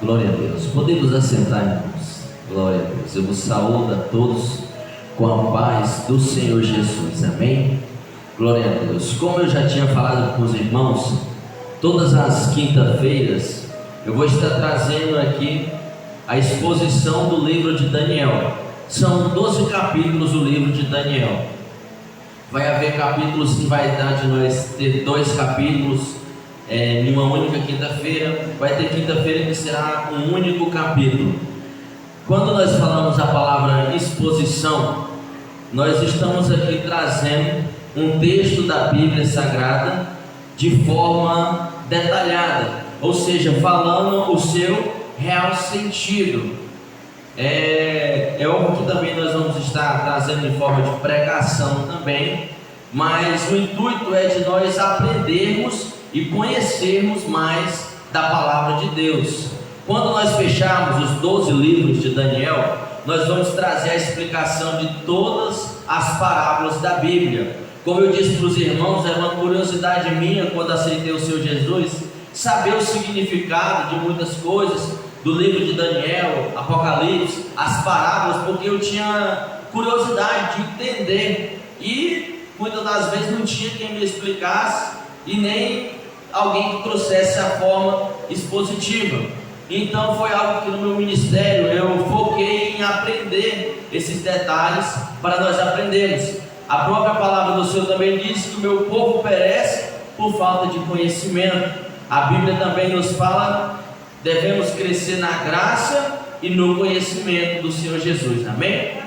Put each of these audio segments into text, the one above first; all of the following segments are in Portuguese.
Glória a Deus. Podemos assentar, irmãos. Glória a Deus. Eu vos saúdo a todos com a paz do Senhor Jesus. Amém? Glória a Deus. Como eu já tinha falado com os irmãos, todas as quinta-feiras eu vou estar trazendo aqui a exposição do livro de Daniel. São 12 capítulos do livro de Daniel. Vai haver capítulos que vai dar de nós ter 2 capítulos em uma única quinta-feira. Vai ter quinta-feira que será um único capítulo. Quando nós falamos a palavra exposição, nós estamos aqui trazendo um texto da Bíblia Sagrada de forma detalhada, ou seja, falando o seu real sentido. É algo que também nós vamos estar trazendo em forma de pregação também, mas o intuito é de nós aprendermos e conhecermos mais da palavra de Deus. Quando nós fecharmos os 12 livros de Daniel, nós vamos trazer a explicação de todas as parábolas da Bíblia. Como eu disse para os irmãos, é uma curiosidade minha, quando aceitei o Senhor Jesus, saber o significado de muitas coisas do livro de Daniel, Apocalipse, as parábolas, porque eu tinha curiosidade de entender e muitas das vezes não tinha quem me explicasse e nem alguém que trouxesse a forma expositiva. Então foi algo que no meu ministério eu foquei em aprender esses detalhes para nós aprendermos. A própria palavra do Senhor também diz que o meu povo perece por falta de conhecimento. A Bíblia também nos fala: devemos crescer na graça e no conhecimento do Senhor Jesus. Amém?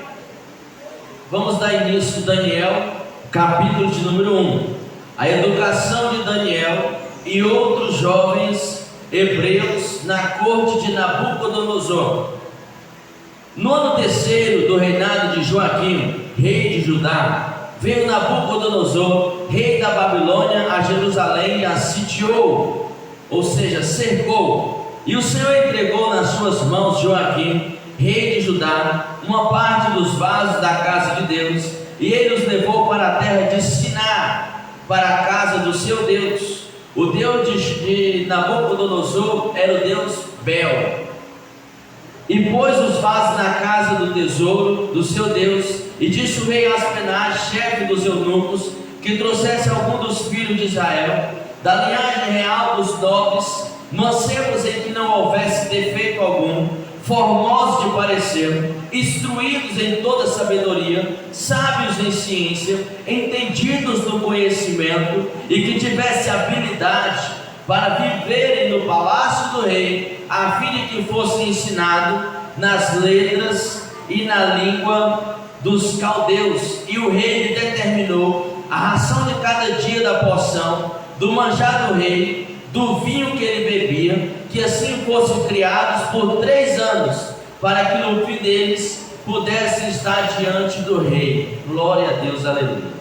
Vamos dar início a Daniel, capítulo de número 1. A educação de Daniel e outros jovens hebreus na corte de Nabucodonosor. No ano terceiro do reinado de Joaquim, rei de Judá, veio Nabucodonosor, rei da Babilônia, a Jerusalém e a sitiou, ou seja, cercou. E o Senhor entregou nas suas mãos Joaquim, rei de Judá, uma parte dos vasos da casa de Deus, e ele os levou para a terra de Siná, para a casa do seu Deus. O Deus de Nabucodonosor era o Deus Bel. E pôs os vasos na casa do tesouro do seu Deus, e disse o rei Aspenaz, chefe dos eunucos, que trouxesse algum dos filhos de Israel, da linhagem real dos nobres, mancebos em que não houvesse defeito algum, formosos de parecer, instruídos em toda sabedoria, sábios em ciência, entendidos no conhecimento, e que tivesse habilidade para viverem no palácio do rei, a fim de que fosse ensinado nas letras e na língua dos caldeus. E o rei lhe determinou a ração de cada dia da porção, do manjar do rei, do vinho que ele bebia, que assim fossem criados por 3 anos, para que no fim deles pudessem estar diante do rei. Glória a Deus, aleluia.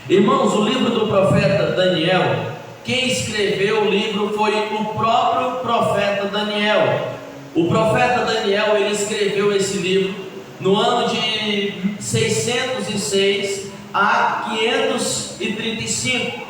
Irmãos, o livro do profeta Daniel, quem escreveu o livro foi o próprio profeta Daniel. O profeta Daniel, ele escreveu esse livro no ano de 606 a 535.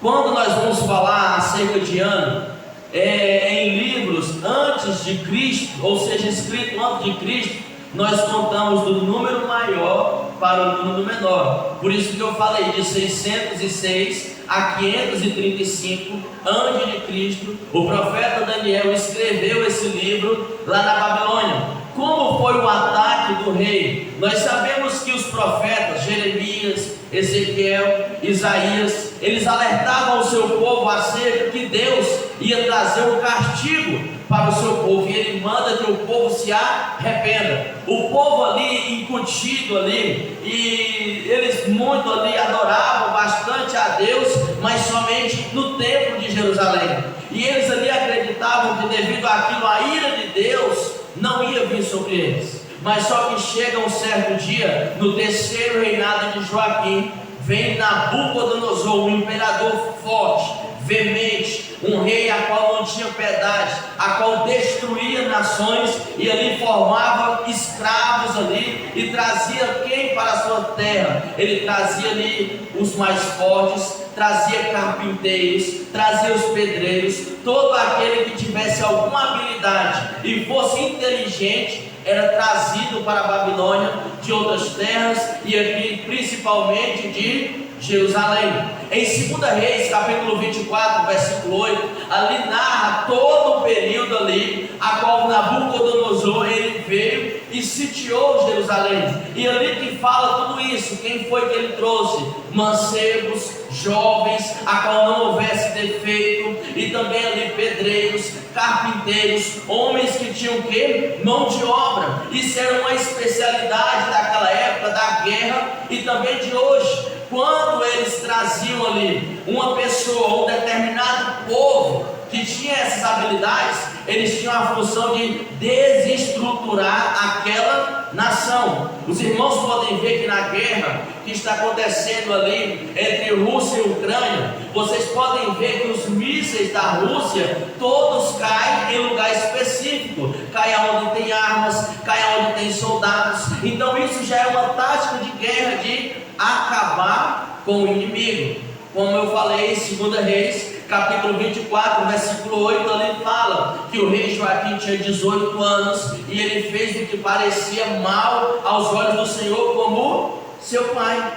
Quando nós vamos falar acerca de ano, em livros antes de Cristo, ou seja, escrito antes de Cristo, nós contamos do número maior para o número menor. Por isso que eu falei de 606 a 535 antes de Cristo. O profeta Daniel escreveu esse livro lá na Babilônia. Como foi o ataque do rei? Nós sabemos que os profetas Jeremias, Ezequiel, Isaías, eles alertavam o seu povo acerca que Deus ia trazer um castigo para o seu povo, e ele manda que o povo se arrependa. O povo ali incutido ali, e eles muito ali adoravam bastante a Deus, mas somente no templo de Jerusalém. E eles ali acreditavam que devido àquilo a ira de Deus não ia vir sobre eles. Mas só que chega um certo dia, no terceiro reinado de Joaquim, vem Nabucodonosor, um imperador forte, veemente, um rei a qual não tinha piedade, a qual destruía nações e ali formava escravos ali e trazia quem para a sua terra? Ele trazia ali os mais fortes, trazia carpinteiros, trazia os pedreiros, todo aquele que tivesse alguma habilidade e fosse inteligente, era trazido para a Babilônia de outras terras e aqui principalmente de Jerusalém. Em 2 Reis, capítulo 24, versículo 8, ali narra todo o período ali, a qual Nabucodonosor ele veio e sitiou Jerusalém. E ali que fala tudo isso, quem foi que ele trouxe? Mancebos, jovens, a qual não houvesse defeito, e também ali pedreiros, carpinteiros, homens que tinham o quê? Mão de obra. Isso era uma especialidade daquela época, da guerra e também de hoje. Quando eles traziam ali uma pessoa, um determinado povo que tinha essas habilidades, eles tinham a função de desestruturar aquela nação. Os irmãos podem ver que na guerra que está acontecendo ali entre Rússia e Ucrânia, vocês podem ver que os mísseis da Rússia todos caem em lugar específico, cai onde tem armas, cai onde tem soldados. Então isso já é uma tática de guerra, de acabar com o inimigo. Como eu falei em 2 Reis, capítulo 24, versículo 8, ali fala que o rei Joaquim tinha 18 anos e ele fez o que parecia mal aos olhos do Senhor como seu pai,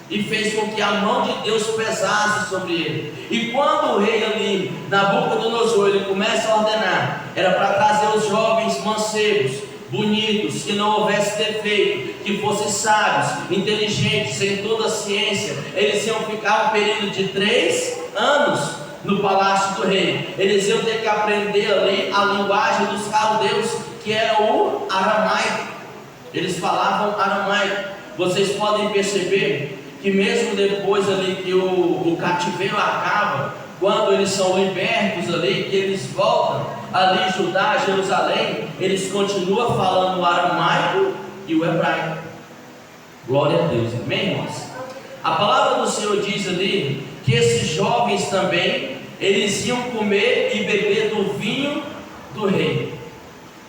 e fez com que a mão de Deus pesasse sobre ele. E quando o rei ali, Nabucodonosor, ele começa a ordenar, era para trazer os jovens mancebos, bonitos, que não houvesse defeito, que fossem sábios, inteligentes, em toda a ciência. Eles iam ficar um período de 3 anos no palácio do rei. Eles iam ter que aprender ali a linguagem dos caldeus, que era o aramaico. Eles falavam aramaico. Vocês podem perceber que mesmo depois ali que o cativeiro acaba, quando eles são libertos ali, que eles voltam ali, Judá, Jerusalém, eles continuam falando o aramaico e o hebraico. Glória a Deus, amém, irmãos? A palavra do Senhor diz ali que esses jovens também, eles iam comer e beber do vinho do rei.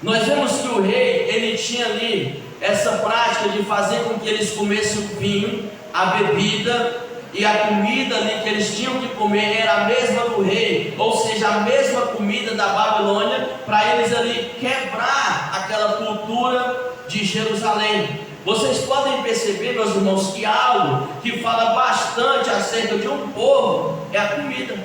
Nós vemos que o rei, ele tinha ali essa prática de fazer com que eles comessem o vinho, a bebida, e a comida ali que eles tinham que comer era a mesma do rei, ou seja, a mesma comida da Babilônia, para eles ali quebrar aquela cultura de Jerusalém. Vocês podem perceber, meus irmãos, que algo que fala bastante acerca de um povo é a comida.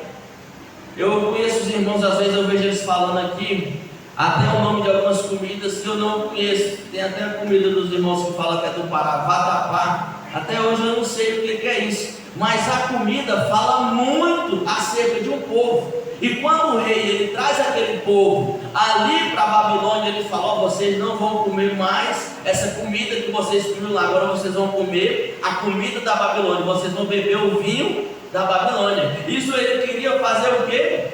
Eu conheço os irmãos, às vezes eu vejo eles falando aqui até o nome de algumas comidas que eu não conheço. Tem até a comida dos irmãos que falam que é do Pará, vatapá. Até hoje eu não sei o que é isso, mas a comida fala muito acerca de um povo. E quando o rei ele traz aquele povo ali para a Babilônia, ele fala: ó, vocês não vão comer mais essa comida que vocês comiam lá, agora vocês vão comer a comida da Babilônia, vocês vão beber o vinho da Babilônia. Isso ele queria fazer o quê?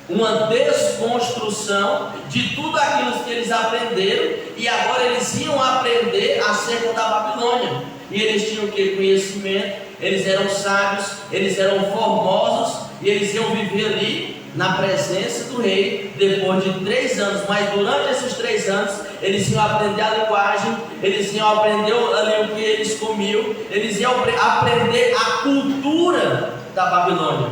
Uma desconstrução de tudo aquilo que eles aprenderam, e agora eles iam aprender acerca da Babilônia. E eles tinham o que? Conhecimento, eles eram sábios, eles eram formosos, e eles iam viver ali na presença do rei depois de 3 anos. Mas durante esses 3 anos eles iam aprender a linguagem, eles iam aprender ali o que eles comiam, eles iam aprender a cultura da Babilônia.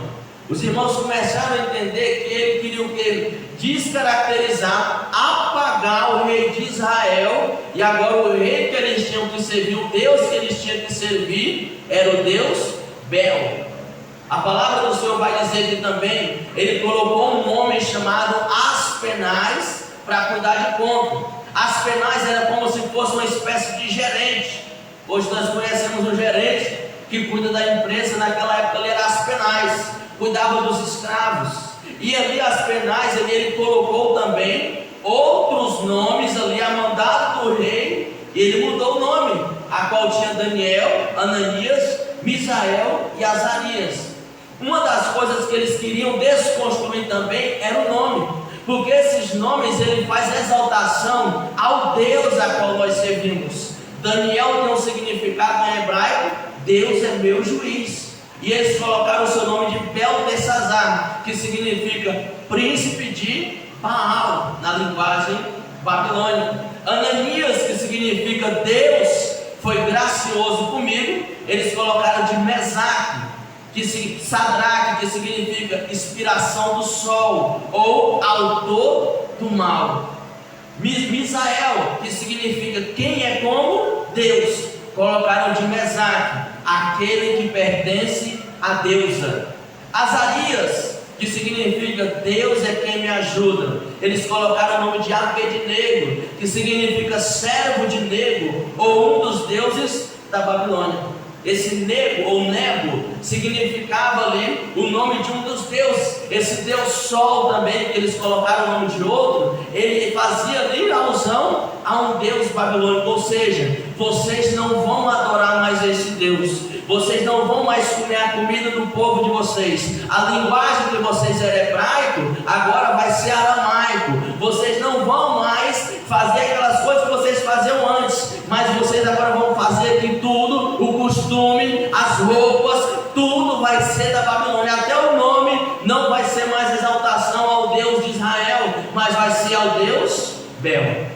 Os irmãos começaram a entender que ele queria o que? Descaracterizar, apagar o rei de Israel, e agora o rei que eles tinham que servir, o Deus que eles tinham que servir, era o Deus Bel. A palavra do Senhor vai dizer que também ele colocou um homem chamado Aspenaz para cuidar de conta. Aspenaz era como se fosse uma espécie de gerente. Hoje nós conhecemos um gerente que cuida da empresa, naquela época ele era Aspenaz, cuidava dos escravos. E ali Aspenaz, ele colocou também outros nomes ali a mandado do rei, e ele mudou o nome, a qual tinha Daniel, Ananias, Misael e Azarias. Uma das coisas que eles queriam desconstruir também era o nome, porque esses nomes ele faz exaltação ao Deus a qual nós servimos. Daniel tem um significado em hebraico: Deus é meu juiz. E eles colocaram o seu nome de Beltesazar, que significa príncipe de Baal, na linguagem babilônica. Ananias, que significa Deus foi gracioso comigo, eles colocaram de Mesaque, Sadraque, que significa inspiração do sol, ou autor do mal. Misael, que significa quem é como Deus. Colocaram de Mesaque, aquele que pertence à deusa. Azarias, que significa Deus é quem me ajuda. Eles colocaram o nome de Abednego, que significa servo de Nego, ou um dos deuses da Babilônia. Esse Nego ou Nebo significava ali o nome de um dos deuses. Esse Deus Sol também, que eles colocaram o nome de outro, ele fazia ali alusão a um Deus babilônico. Ou seja, vocês não vão adorar mais esse Deus, vocês não vão mais comer a comida do povo de vocês. A linguagem que vocês era hebraico, agora vai ser aramaico. Vocês não vão mais fazer aquelas coisas que vocês faziam antes, mas vocês agora vão fazer que tudo, o costume, as roupas, tudo vai ser da Babilônia. Até o nome não vai ser mais exaltação ao Deus de Israel, mas vai ser ao Deus Bel,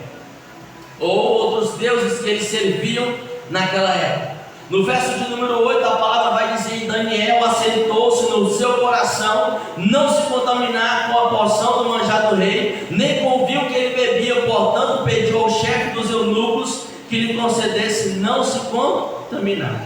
ou outros deuses que eles serviam naquela época. No verso de número 8, a palavra vai dizer: Daniel assentou-se no seu coração não se contaminar com a porção do manjar do rei, nem com o vinho que ele bebia. Portanto, pediu ao chefe dos eunucos que lhe concedesse não se contaminar.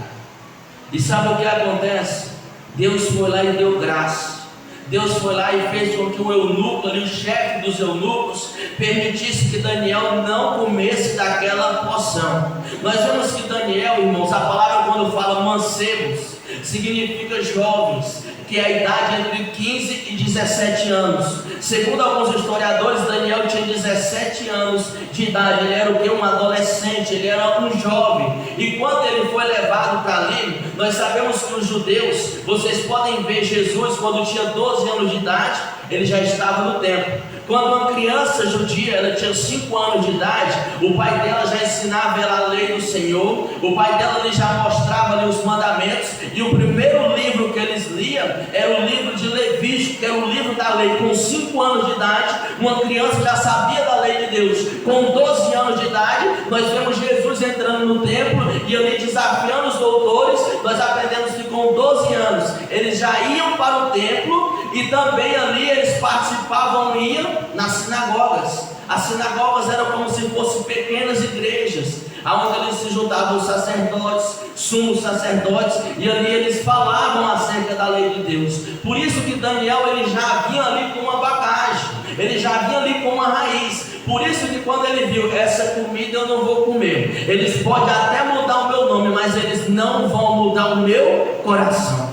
E sabe o que acontece? Deus foi lá e deu graça. Deus foi lá e fez com que o eunuco ali, o chefe dos eunucos, permitisse que Daniel não comesse daquela porção. Nós vemos que Daniel, irmãos, a palavra quando fala mancebos, significa jovens, que é a idade entre 15 e 17 anos. Segundo alguns historiadores, Daniel tinha 17 anos de idade. Ele era o que? Um adolescente, ele era um jovem. E quando ele foi levado para ali, nós sabemos que os judeus, vocês podem ver Jesus quando tinha 12 anos de idade, ele já estava no templo. Quando uma criança judia, ela tinha 5 anos de idade, o pai dela já ensinava ela a lei do Senhor, o pai dela ali já mostrava ali os mandamentos, e o primeiro livro que eles liam era o livro de Levítico, que era o livro da lei. Com 5 anos de idade, uma criança já sabia da lei de Deus. Com 12 anos de idade, nós vemos Jesus entrando no templo e ali desafiando os doutores. Nós aprendemos que com 12 anos eles já iam para o templo, e também ali eles participavam e iam nas sinagogas. As sinagogas eram como se fossem pequenas igrejas, onde eles se juntavam os sacerdotes, sumos sacerdotes, e ali eles falavam acerca da lei de Deus. Por isso que Daniel, ele já vinha ali com uma bagagem, ele já vinha ali com uma raiz. Por isso que quando ele viu, essa comida eu não vou comer, eles podem até mudar o meu nome, mas eles não vão mudar o meu coração.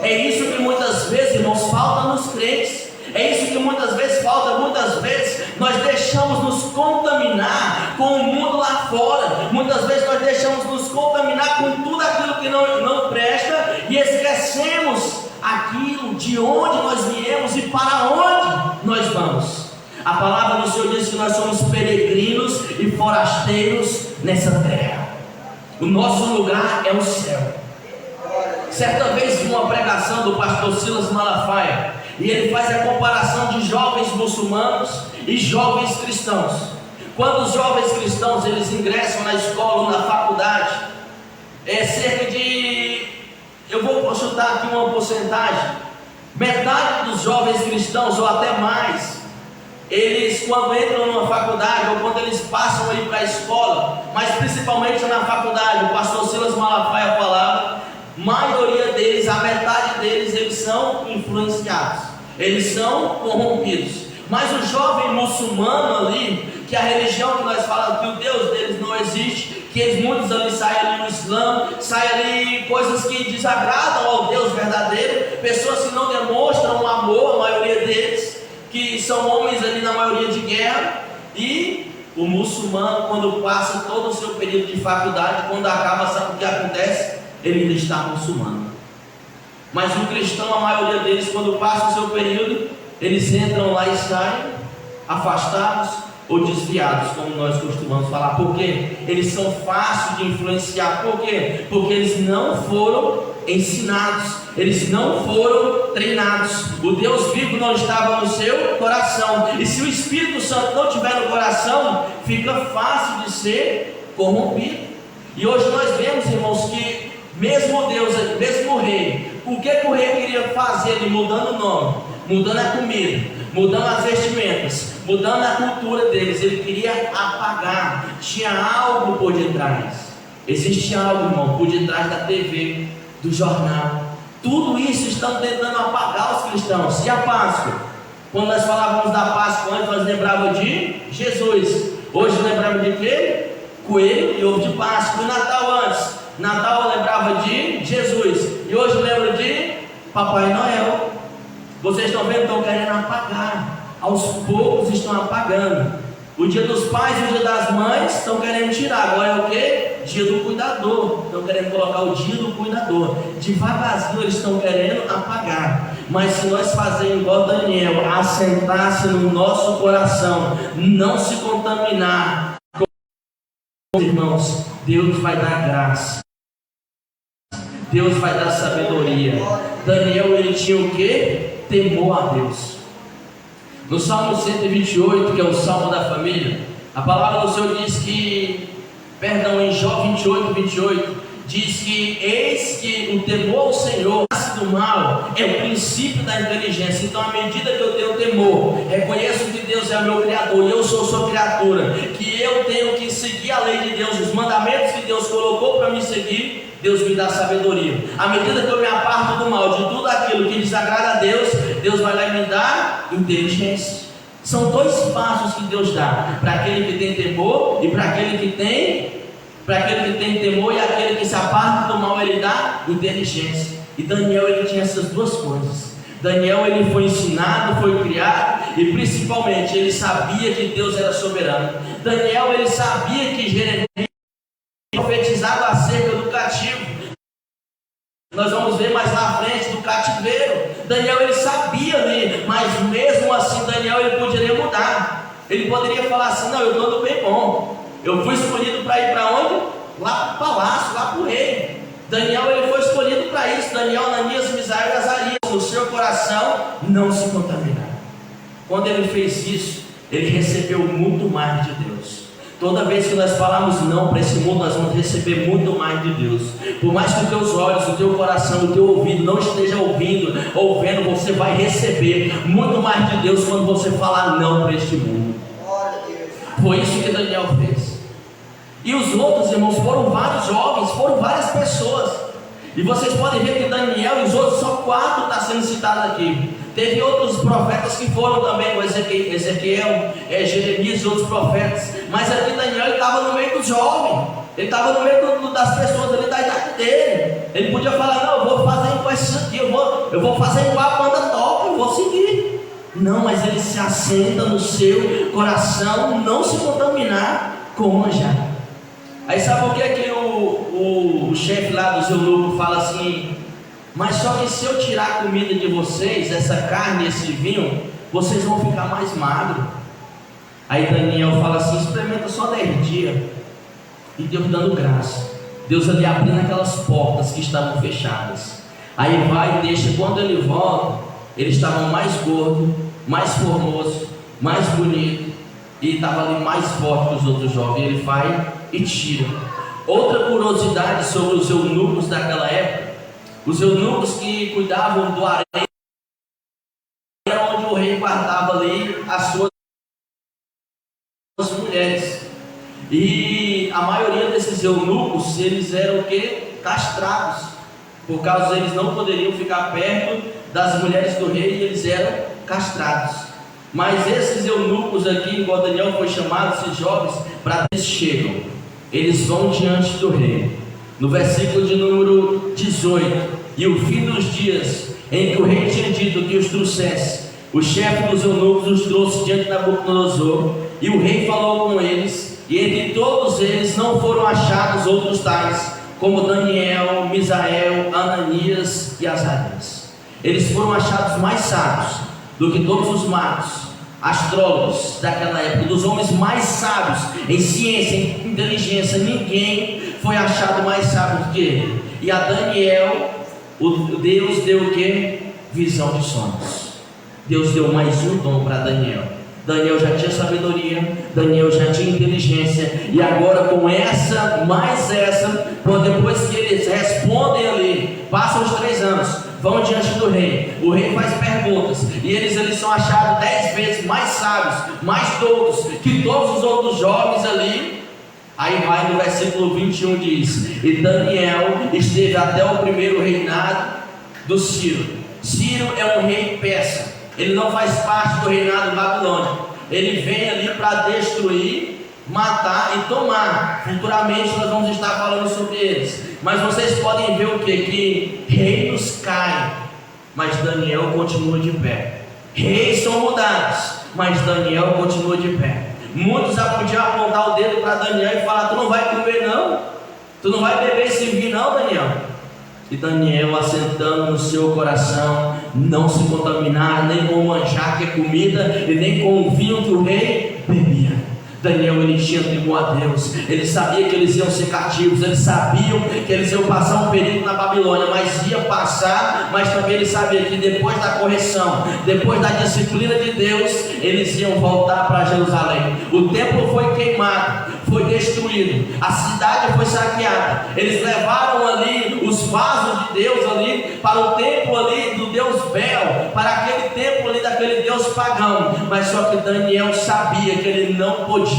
É isso que muitas vezes, irmãos, falta nos crentes. É isso que muitas vezes falta. Muitas vezes nós deixamos nos contaminar com o mundo lá fora. Muitas vezes nós deixamos nos contaminar com tudo aquilo que não presta, e esquecemos aquilo de onde nós viemos e para onde nós vamos. A palavra do Senhor diz que nós somos peregrinos e forasteiros nessa terra. O nosso lugar é o céu. Certa vez vi uma pregação do pastor Silas Malafaia, e ele faz a comparação de jovens muçulmanos e jovens cristãos. Quando os jovens cristãos eles ingressam na escola ou na faculdade, é cerca de, eu vou chutar aqui uma porcentagem, metade dos jovens cristãos ou até mais, eles quando entram numa faculdade ou quando eles passam aí para a escola, mas principalmente na faculdade, o pastor Silas Malafaia falava, maioria deles, a metade deles, eles são influenciados, eles são corrompidos. Mas o jovem muçulmano ali, que a religião que nós falamos, que o Deus deles não existe, que eles muitos ali saem ali no Islã, saem ali coisas que desagradam ao Deus verdadeiro, pessoas que não demonstram amor, a maioria deles, que são homens ali na maioria de guerra. E o muçulmano, quando passa todo o seu período de faculdade, quando acaba, sabe o que acontece? Ele ainda está muçulmano. Mas o cristão, a maioria deles, quando passa o seu período, eles entram lá e saem afastados ou desviados, como nós costumamos falar. Por quê? Eles são fáceis de influenciar. Por quê? Porque eles não foram ensinados, eles não foram treinados. O Deus vivo não estava no seu coração, e se o Espírito Santo não estiver no coração, fica fácil de ser corrompido. E hoje nós vemos, irmãos, que mesmo Deus, mesmo o rei, o que que o rei queria fazer ali, mudando o nome, mudando a comida, mudando as vestimentas, mudando a cultura deles? Ele queria apagar. Tinha algo por detrás. Existe algo, irmão, por detrás da TV, do jornal. Tudo isso estão tentando apagar os cristãos. E a Páscoa? Quando nós falávamos da Páscoa antes, nós lembrávamos de Jesus. Hoje lembramos de quê? Coelho e ovo de Páscoa. E o Natal antes? Natal eu lembrava de Jesus. E hoje eu lembro de Papai Noel. Vocês estão vendo? Estão querendo apagar. Aos poucos estão apagando. O dia dos pais e o dia das mães estão querendo tirar. Agora é o quê? Dia do cuidador. Estão querendo colocar o dia do cuidador. Devagarzinho eles estão querendo apagar. Mas se nós fazermos igual Daniel, assentar-se no nosso coração, não se contaminar com os irmãos, Deus vai dar graça. Deus vai dar sabedoria. Daniel, ele tinha o quê? Temor a Deus. No Salmo 128, que é o Salmo da família, a palavra do Senhor diz que, em Jó 28, 28, diz que eis que o temor ao Senhor do mal é o princípio da inteligência. Então, à medida que eu tenho temor, reconheço que Deus é o meu Criador e eu sou sua criatura, que eu tenho que seguir a lei de Deus, os mandamentos que Deus colocou para me seguir, Deus me dá sabedoria. À medida que eu me aparto do mal, de tudo aquilo que desagrada a Deus, Deus vai lá e me dá inteligência. São dois passos que Deus dá para aquele que tem temor e para aquele que tem temor, e aquele que se aparta do mal, ele dá inteligência. E Daniel, ele tinha essas duas coisas. Daniel, ele foi ensinado, foi criado, e principalmente ele sabia que Deus era soberano. Daniel, ele sabia que Jeremias profetizado acerca do cativo. Nós vamos ver mais na frente do cativeiro. Daniel, ele sabia ali, mas mesmo assim Daniel, ele poderia mudar. Ele poderia falar assim: não, eu estou no bem bom, eu fui escolhido para ir para onde? Lá para o palácio, lá para o rei. Daniel, ele foi escolhido para isso. Daniel, Ananias, Misael e Azarias, no seu coração não se contaminar. Quando ele fez isso, ele recebeu muito mais de Deus. Toda vez que nós falamos não para esse mundo, nós vamos receber muito mais de Deus. Por mais que os teus olhos, o teu coração, o teu ouvido não esteja ouvindo ou vendo, você vai receber muito mais de Deus quando você falar não para este mundo. Foi isso que Daniel fez. E os outros, irmãos, foram vários jovens, foram várias pessoas. E vocês podem ver que Daniel e os outros, só 4 está sendo citado aqui. Teve outros profetas que foram também, como Ezequiel, Jeremias e outros profetas. Mas aqui Daniel, ele estava no meio dos jovens. Ele estava no meio das pessoas ali da idade dele. Ele podia falar: não, eu vou fazer igual isso aqui, eu vou fazer igual a banda toca, eu vou seguir. Não, mas ele se assenta no seu coração, não se contaminar com o manjar. Aí sabe por que o chefe lá do eunucos fala assim: mas só que se eu tirar a comida de vocês, essa carne, esse vinho, vocês vão ficar mais magros. Aí Daniel fala assim: experimenta só 10 dias. E Deus dando graça, Deus ali abrindo aquelas portas que estavam fechadas. Aí vai e deixa. Quando ele volta, eles estavam mais gordos, mais formosos, mais bonitos, e estava ali mais forte que os outros jovens. Ele vai e tira. Outra curiosidade sobre os eunucos daquela época: os eunucos que cuidavam do harém, era onde o rei guardava ali as suas mulheres. E a maioria desses eunucos, eles eram o que? Castrados. Por causa eles não poderiam ficar perto das mulheres do rei, e eles eram castrados. Mas esses eunucos aqui, igual Daniel foi chamado, esses jovens, para eles chegam, eles vão diante do rei. No versículo de número 18: e o fim dos dias em que o rei tinha dito que os trouxesse, o chefe dos eunucos os trouxe diante de Nabucodonosor, e o rei falou com eles, e entre todos eles não foram achados outros tais, como Daniel, Misael, Ananias e Azarias. Eles foram achados mais sábios do que todos os magos, astrólogos daquela época, dos homens mais sábios em ciência, em inteligência. Ninguém foi achado mais sábio do que ele. E a Daniel, Deus deu o que? Visão de sonhos. Deus deu mais um dom para Daniel. Daniel já tinha sabedoria, Daniel já tinha inteligência, e agora com essa, mais essa, depois que eles respondem ali, passam os 3 anos, vão diante do rei. O rei faz perguntas e eles são achados 10 vezes mais sábios, mais doutos que todos os outros jovens ali. Aí vai no versículo 21, diz: e Daniel esteve até o primeiro reinado do Ciro. Ciro é um rei persa, ele não faz parte do reinado babilônico. Ele vem ali para destruir, matar e tomar. Futuramente nós vamos estar falando sobre eles. Mas vocês podem ver o que? Que reinos caem, mas Daniel continua de pé. Reis são mudados, mas Daniel continua de pé. Muitos já podiam apontar o dedo para Daniel e falar: tu não vai comer não? Tu não vai beber esse vinho não, Daniel? E Daniel, assentando no seu coração, não se contaminar nem com o manjar que é comida, e nem com o vinho que o rei bebia. Daniel, ele tinha temor a Deus. Ele sabia que eles iam ser cativos, eles sabiam que eles iam passar um período na Babilônia, mas ia passar. Mas também ele sabia que depois da correção, depois da disciplina de Deus, eles iam voltar para Jerusalém. O templo foi queimado, foi destruído, a cidade foi saqueada. Eles levaram ali os vasos de Deus ali para o templo ali do Deus Bel, para aquele templo ali daquele Deus pagão. Mas só que Daniel sabia que ele não podia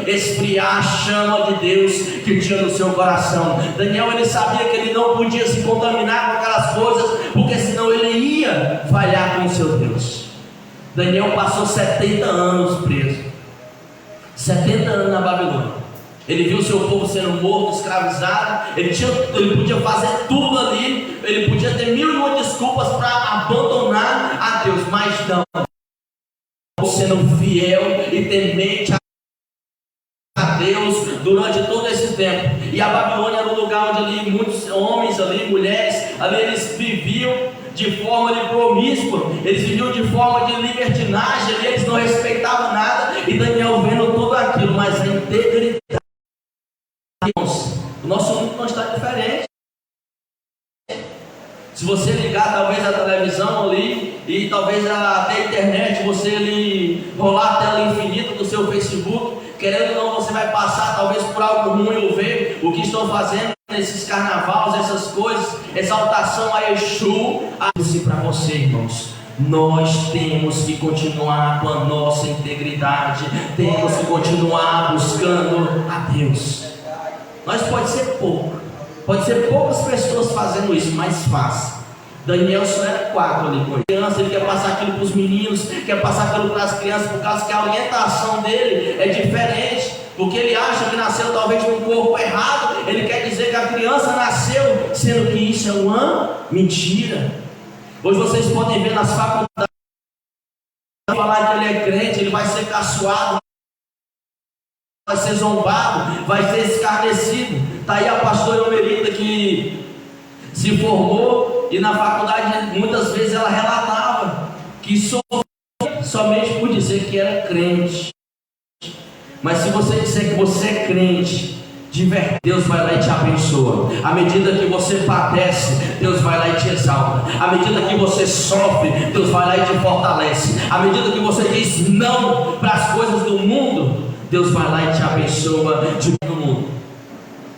esfriar a chama de Deus que tinha no seu coração. Daniel, ele sabia que ele não podia se contaminar com aquelas coisas, porque senão ele ia falhar com o seu Deus. Daniel passou 70 anos preso, 70 anos na Babilônia. Ele viu seu povo sendo morto, escravizado. Ele podia fazer tudo ali, ele podia ter mil e uma desculpas para abandonar a Deus, mas não, sendo fiel e temente a Deus durante todo esse tempo. E a Babilônia era um lugar onde ali muitos homens ali, mulheres ali, eles viviam de forma de promíscua, eles viviam de forma de libertinagem, ali, eles não respeitavam nada. E Daniel vendo tudo aquilo, mas a integridade. O nosso mundo não está diferente. Se você ligar talvez a televisão ali e talvez até a internet, você ali rolar a tela infinita do seu Facebook, querendo ou não, você vai passar talvez por algo ruim ou ver o que estão fazendo nesses carnavais, essas coisas, exaltação a Exu. Assim para você, irmãos, nós temos que continuar com a nossa integridade, temos que continuar buscando a Deus. Nós pode ser poucas pessoas fazendo isso, mas faz. Daniel só era 4 ali com criança, ele quer passar aquilo para os meninos, quer passar aquilo para as crianças, por causa que a orientação dele é diferente, porque ele acha que nasceu talvez num corpo errado. Ele quer dizer que a criança nasceu, sendo que isso é uma mentira. Hoje vocês podem ver nas faculdades, falar que ele é crente, ele vai ser caçoado, vai ser zombado, vai ser escarnecido. Está aí a pastora Emerita que se formou e na faculdade muitas vezes ela relatava que sofria somente por dizer que era crente. Mas se você disser que você é crente de verdade, Deus vai lá e te abençoa. À medida que você padece, Deus vai lá e te exalta. À medida que você sofre, Deus vai lá e te fortalece. À medida que você diz não para as coisas do mundo, Deus vai lá e te abençoa de todo mundo.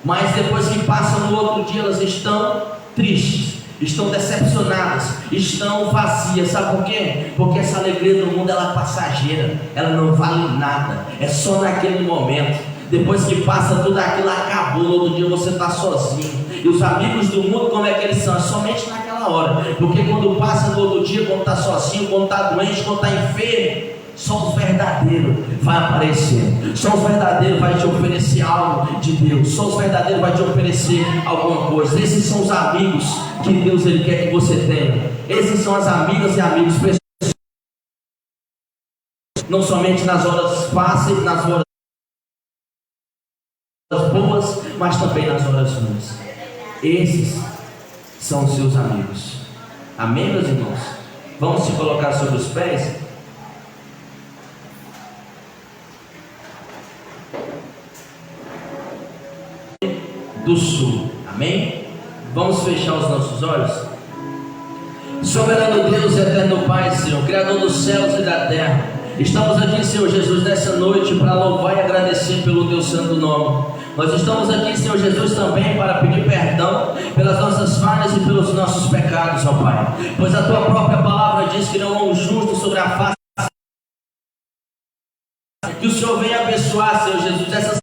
Mas depois que passa no outro dia, elas estão tristes, estão decepcionadas, estão vazias. Sabe por quê? Porque essa alegria do mundo ela é passageira, ela não vale nada, é só naquele momento. Depois que passa tudo aquilo, acabou. No outro dia você está sozinho. E os amigos do mundo, como é que eles são? É somente naquela hora. Porque quando passa no outro dia, quando está sozinho, quando está doente, quando está enfermo, só os verdadeiros vai aparecer. Só os verdadeiros vai te oferecer algo de Deus. Só os verdadeiros vai te oferecer alguma coisa. Esses são os amigos que Deus ele quer que você tenha. Esses são as amigas e amigos preciosos. Não somente nas horas fáceis, nas horas boas, mas também nas horas ruins. Esses são os seus amigos. Amém, meus irmãos? Vamos se colocar sobre os pés. Do sul, amém? Vamos fechar os nossos olhos. Soberano Deus, eterno Pai, Senhor, Criador dos céus e da terra, Estamos aqui, Senhor Jesus, nessa noite para louvar e agradecer pelo Teu santo nome. Nós estamos aqui, Senhor Jesus, também para pedir perdão pelas nossas falhas e pelos nossos pecados, ó Pai. Pois a Tua própria palavra diz que não há um justo sobre a face. Que o Senhor venha abençoar, Senhor Jesus, essas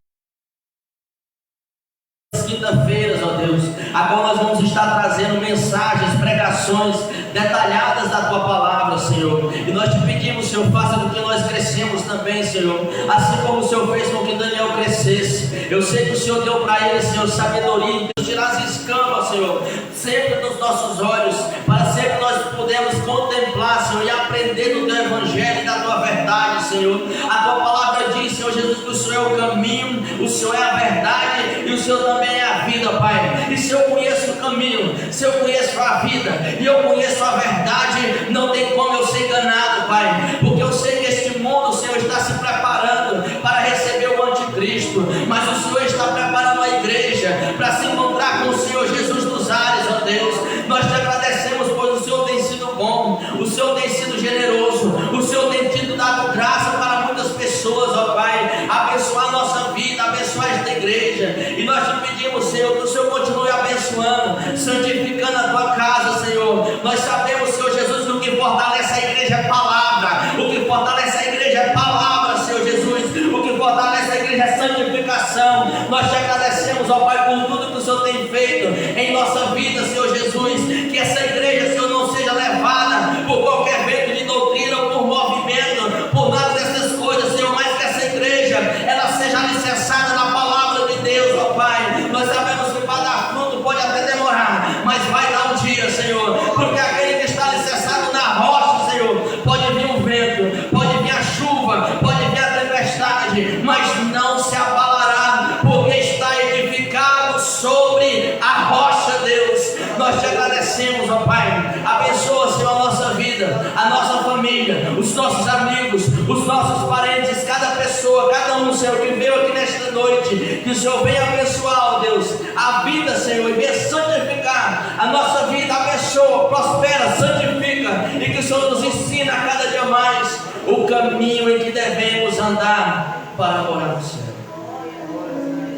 quinta-feiras, ó Deus, agora nós vamos estar trazendo mensagens, pregações detalhadas da Tua palavra, Senhor, e nós te pedimos, Senhor, faça com que nós crescemos também, Senhor, assim como o Senhor fez com que Daniel crescesse. Eu sei que o Senhor deu para ele, Senhor, sabedoria, tirar as escamas, Senhor, sempre dos nossos olhos, para sempre nós podemos contemplar, Senhor, e aprender do Teu Evangelho e da Tua verdade, Senhor. A Tua palavra diz, Senhor Jesus, que o Senhor é o caminho, o Senhor é a verdade e o Senhor também é a vida, Pai. E se eu conheço o caminho, se eu conheço a vida e eu conheço a verdade, não tem como eu ser enganado, Pai, porque eu sei que este mundo, Senhor, está se preparando para receber o anticristo, mas o Senhor está preparando a igreja para se encontrar com o Senhor Jesus dos ares, ó Deus. Nós te agradecemos, pois o Senhor tem sido bom, o Senhor tem sido generoso, o Senhor tem tido dado graça para muitas pessoas, ó Pai, abençoar a nossa vida, abençoar esta igreja, e nós te pedimos, Senhor, que o Senhor continue abençoando, santificando a Tua casa, Senhor. Nós sabemos, Senhor Jesus, que o que fortalece a igreja é palavra, o que fortalece a igreja é palavra, Senhor Jesus, o que fortalece a igreja é santificação. Nós te agradecemos, ó Pai, por tudo que o Senhor tem feito em nossa vida, Senhor Jesus, que essa igreja, Senhor, não seja levada por qualquer vento de doutrina ou por movimento, por nada dessas coisas, Senhor, mas que essa igreja, ela seja alicerçada na palavra de Deus, ó Pai. Nós sabemos que para dar fruto pode até demorar, mas vai dar um dia, Senhor, porque aquele que está alicerçado na rocha, Senhor, pode vir o vento, pode vir a chuva, pode vir a tempestade, mas não se abalará, porque está edificado sobre a rocha, Deus. Nós te agradecemos, ó Pai. Abençoa, Senhor, a nossa vida, a nossa família, os nossos amigos, os nossos parentes, cada pessoa, cada um, Senhor, que veio aqui nesta noite. Que o Senhor venha abençoar, ó Deus, a vida, Senhor, e venha santificar a nossa vida. Abençoa, prospera, santifica, e que o Senhor nos ensina a cada dia mais o caminho em que devemos andar para morar no céu.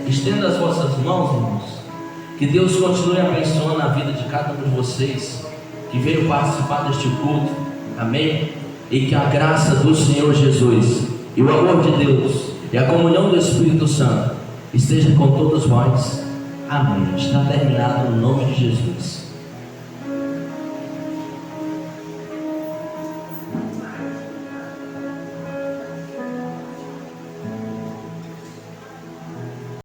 Estenda as vossas mãos, irmãos. Que Deus continue abençoando a vida de cada um de vocês que veio participar deste culto. Amém? E que a graça do Senhor Jesus e o amor de Deus e a comunhão do Espírito Santo esteja com todos nós. Amém. Está terminado no nome de Jesus.